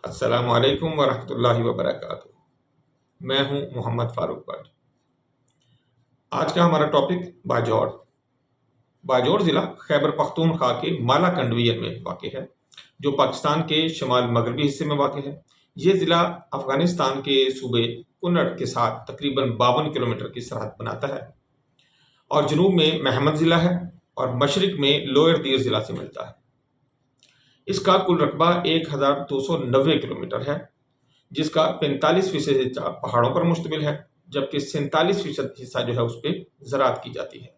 السلام علیکم ورحمۃ اللہ وبرکاتہ۔ میں ہوں محمد فاروق بٹ۔ آج کا ہمارا ٹاپک باجوڑ۔ باجوڑ ضلع خیبر پختونخوا کے مالا کنڈویر میں واقع ہے، جو پاکستان کے شمال مغربی حصے میں واقع ہے۔ یہ ضلع افغانستان کے صوبے کنڑ کے ساتھ تقریباً 52 کلومیٹر کی سرحد بناتا ہے، اور جنوب میں محمد ضلع ہے اور مشرق میں لوئر دیر ضلع سے ملتا ہے۔ اس کا کل رقبہ 1290 کلومیٹر ہے، جس کا 45% حصہ پہاڑوں پر مشتمل ہے، جبکہ 47% حصہ جو ہے اس پہ زراعت کی جاتی ہے۔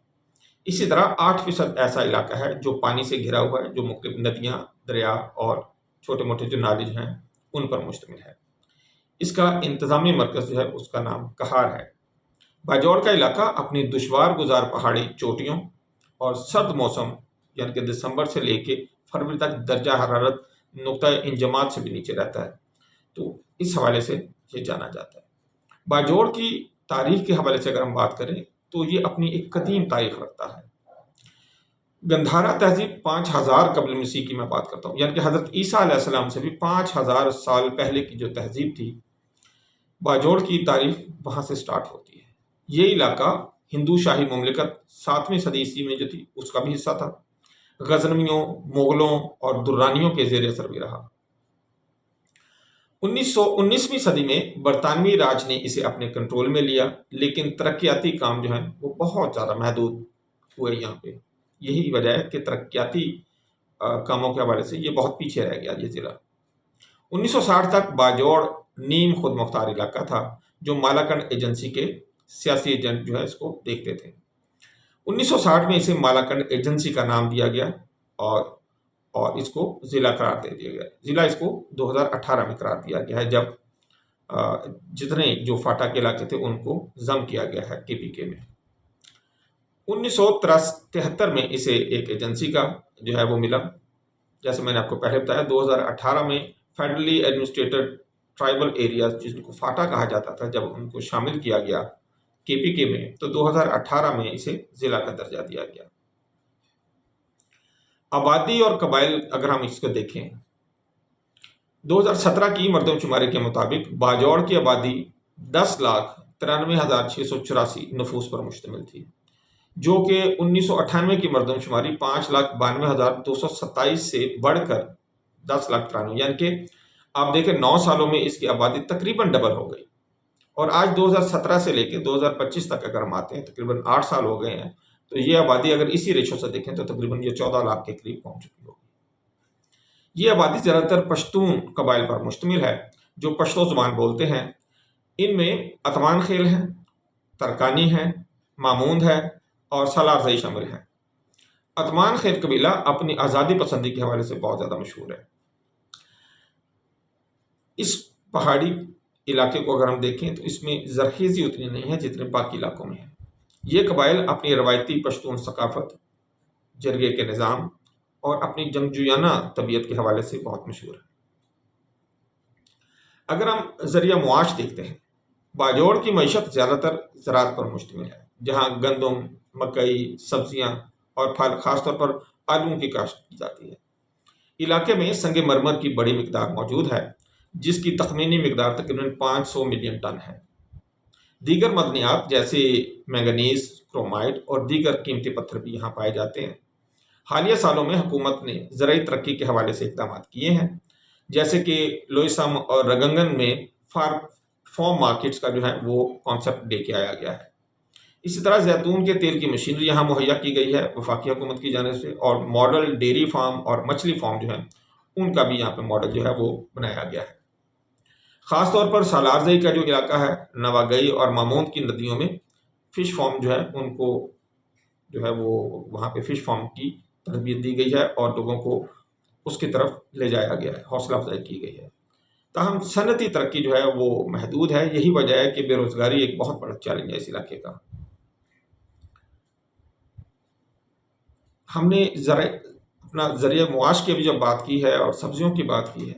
اسی طرح 8% ایسا علاقہ ہے جو پانی سے گھرا ہوا ہے، جو مختلف ندیاں، دریا اور چھوٹے موٹے جو نالے ہیں ان پر مشتمل ہے۔ اس کا انتظامی مرکز جو ہے اس کا نام کہار ہے۔ باجوڑ کا علاقہ اپنی دشوار گزار پہاڑی چوٹیوں اور سرد موسم یعنی کہ دسمبر سے لے کے فروری تک درجہ حرارت نقطہ انجماد سے بھی نیچے رہتا ہے، تو اس حوالے سے یہ جانا جاتا ہے۔ باجوڑ کی تاریخ کے حوالے سے اگر ہم بات کریں تو یہ اپنی ایک قدیم تاریخ رکھتا ہے۔ گندھارا تہذیب 5000 قبل مسیح کی میں بات کرتا ہوں، یعنی کہ حضرت عیسیٰ علیہ السلام سے بھی 5000 سال پہلے کی جو تہذیب تھی، باجوڑ کی تاریخ وہاں سے سٹارٹ ہوتی ہے۔ یہ علاقہ ہندو شاہی مملکت 7ویں صدی عیسوی میں جو تھی اس کا بھی حصہ تھا، غزنویوں، مغلوں اور درانیوں کے زیر اثر بھی رہا۔ 19ویں صدی میں برطانوی راج نے اسے اپنے کنٹرول میں لیا، لیکن ترقیاتی کام جو ہیں وہ بہت زیادہ محدود ہوئے یہاں پہ۔ یہی وجہ ہے کہ ترقیاتی کاموں کے حوالے سے یہ بہت پیچھے رہ گیا یہ ضلع۔ 1960 تک باجوڑ نیم خود مختار علاقہ تھا، جو مالاکنڈ ایجنسی کے سیاسی ایجنٹ جو ہے اس کو دیکھتے تھے۔ 1960 میں اسے مالاکنڈ ایجنسی کا نام دیا گیا اور اس کو ضلع قرار دے دیا گیا۔ ضلع اس کو 2018 میں قرار دیا گیا ہے، جب جتنے جو فاٹا کے علاقے تھے ان کو ضم کیا گیا ہے KPK میں۔ 1973 میں اسے ایک ایجنسی کا جو ہے وہ ملا۔ جیسے میں نے آپ کو پہلے بتایا، 2018 میں فیڈرلی ایڈمنسٹریٹڈ ٹرائبل ایریاز، جس کو فاٹا کہا جاتا تھا، جب ان کو شامل کیا گیا KPK میں، تو 2018 میں اسے ضلع کا درجہ دیا گیا۔ آبادی اور قبائل اگر ہم اس کو دیکھیں، 2017 کی مردم شماری کے مطابق باجوڑ کی آبادی 10,93,684 نفوس پر مشتمل تھی، جو کہ 1998 کی مردم شماری 5,92,227 سے بڑھ کر 10,93,000، یعنی کہ آپ دیکھیں 9 سالوں میں اس کی آبادی تقریباً ڈبل ہو گئی۔ اور آج 2017 سے لے کے 2025 تک اگر ہم آتے ہیں، تقریباً 8 سال ہو گئے ہیں، تو یہ آبادی اگر اسی ریشو سے دیکھیں تو تقریباً یہ 14 لاکھ کے قریب پہنچ چکی ہوگی۔ یہ آبادی زیادہ تر پشتون قبائل پر مشتمل ہے، جو پشتو زبان بولتے ہیں۔ ان میں اتمان خیل ہیں، ترکانی ہیں، ماموند ہے اور سالارزئی شامل ہیں۔ اتمان خیل قبیلہ اپنی آزادی پسندی کے حوالے سے بہت زیادہ مشہور ہے۔ اس پہاڑی علاقے کو اگر ہم دیکھیں تو اس میں زرخیزی اتنی نہیں ہے جتنے باقی علاقوں میں ہے۔ یہ قبائل اپنی روایتی پشتون ثقافت، جرگے کے نظام اور اپنی جنگجویانہ طبیعت کے حوالے سے بہت مشہور ہے۔ اگر ہم ذریعہ معاش دیکھتے ہیں، باجوڑ کی معیشت زیادہ تر زراعت پر مشتمل ہے، جہاں گندم، مکئی، سبزیاں اور پھل، خاص طور پر آلو کی کاشت کی جاتی ہے۔ علاقے میں سنگ مرمر کی بڑی مقدار موجود ہے، جس کی تخمینی مقدار تقریباً 500 ملین ٹن ہے۔ دیگر معدنیات جیسے مینگنیز، کرومائٹ اور دیگر قیمتی پتھر بھی یہاں پائے جاتے ہیں۔ حالیہ سالوں میں حکومت نے زرعی ترقی کے حوالے سے اقدامات کیے ہیں، جیسے کہ لوئسم اور رگنگن میں فارم مارکیٹس کا جو ہے وہ کانسیپٹ لے کے آیا گیا ہے۔ اسی طرح زیتون کے تیل کی مشینری یہاں مہیا کی گئی ہے وفاقی حکومت کی جانب سے، اور ماڈل ڈیری فارم اور مچھلی فارم جو ہیں ان کا بھی یہاں پہ ماڈل جو ہے وہ بنایا گیا ہے۔ خاص طور پر سالارزئی کا جو علاقہ ہے، نواگئی اور ماموند کی ندیوں میں فش فارم جو ہے ان کو جو ہے وہ وہاں پہ فش فارم کی تربیت دی گئی ہے اور لوگوں کو اس کی طرف لے جایا گیا ہے، حوصلہ افزائی کی گئی ہے۔ تاہم صنعتی ترقی جو ہے وہ محدود ہے۔ یہی وجہ ہے کہ بے روزگاری ایک بہت بڑا چیلنج ہے اس علاقے کا۔ ہم نے اپنا ذریعہ معاش کی بھی جب بات کی ہے اور سبزیوں کی بات کی ہے،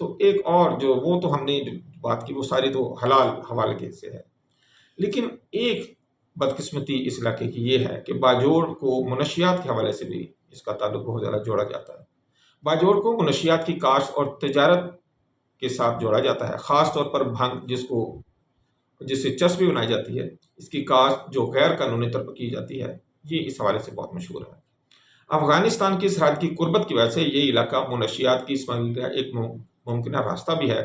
تو ایک اور جو وہ تو ہم نے جو بات کی وہ ساری تو حلال حوالے سے ہے، لیکن ایک بدقسمتی اس علاقے کی یہ ہے کہ باجوڑ کو منشیات کے حوالے سے بھی اس کا تعلق بہت زیادہ جوڑا جاتا ہے۔ باجوڑ کو منشیات کی کاشت اور تجارت کے ساتھ جوڑا جاتا ہے، خاص طور پر بھنگ جس سے چسبی بنائی جاتی ہے، اس کی کاشت جو غیر قانونی طور پر کی جاتی ہے، یہ اس حوالے سے بہت مشہور ہے۔ افغانستان کی سرحد کی قربت کی وجہ سے یہ علاقہ منشیات کی اسمگلنگ کا ایک ممکنہ راستہ بھی ہے۔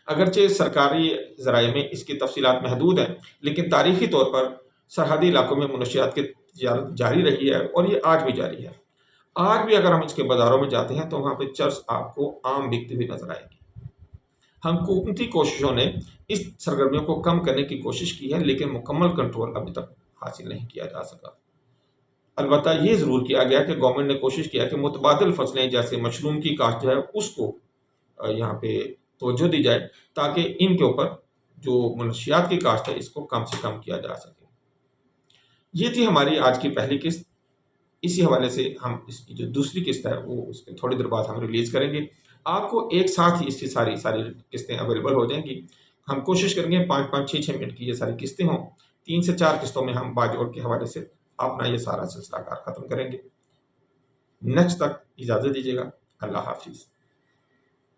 اگرچہ سرکاری ذرائع میں اس کی تفصیلات محدود ہیں، لیکن تاریخی طور پر سرحدی علاقوں میں منشیات کی تجارت جاری رہی ہے اور یہ آج بھی جاری ہے۔ آج بھی اگر ہم اس کے بازاروں میں جاتے ہیں تو وہاں پہ چرس آپ کو عام بکتی ہوئی نظر آئے گی۔ حکومتی کوششوں نے اس سرگرمیوں کو کم کرنے کی کوشش کی ہے، لیکن مکمل کنٹرول ابھی تک حاصل نہیں کیا جا سکا۔ البتہ یہ ضرور کیا گیا کہ گورنمنٹ نے کوشش کیا کہ متبادل فصلیں جیسے مشروم کی کاشت جو ہے اس کو یہاں پہ توجہ دی جائے، تاکہ ان کے اوپر جو منشیات کی کاشت ہے اس کو کم سے کم کیا جا سکے۔ یہ تھی ہماری آج کی پہلی قسط۔ اسی حوالے سے ہم اس کی جو دوسری قسط ہے وہ اس کے تھوڑی دیر بعد ہم ریلیز کریں گے۔ آپ کو ایک ساتھ ہی اس کی ساری قسطیں اویلیبل ہو جائیں گی۔ ہم کوشش کریں گے 5-5 6-6 منٹ کی یہ ساری قسطیں ہوں۔ 3 سے 4 قسطوں میں ہم باجوڑ کے حوالے سے اپنا یہ سارا سلسلہ کار ختم کریں گے۔ نیکسٹ تک اجازت دیجیے گا۔ اللہ حافظ۔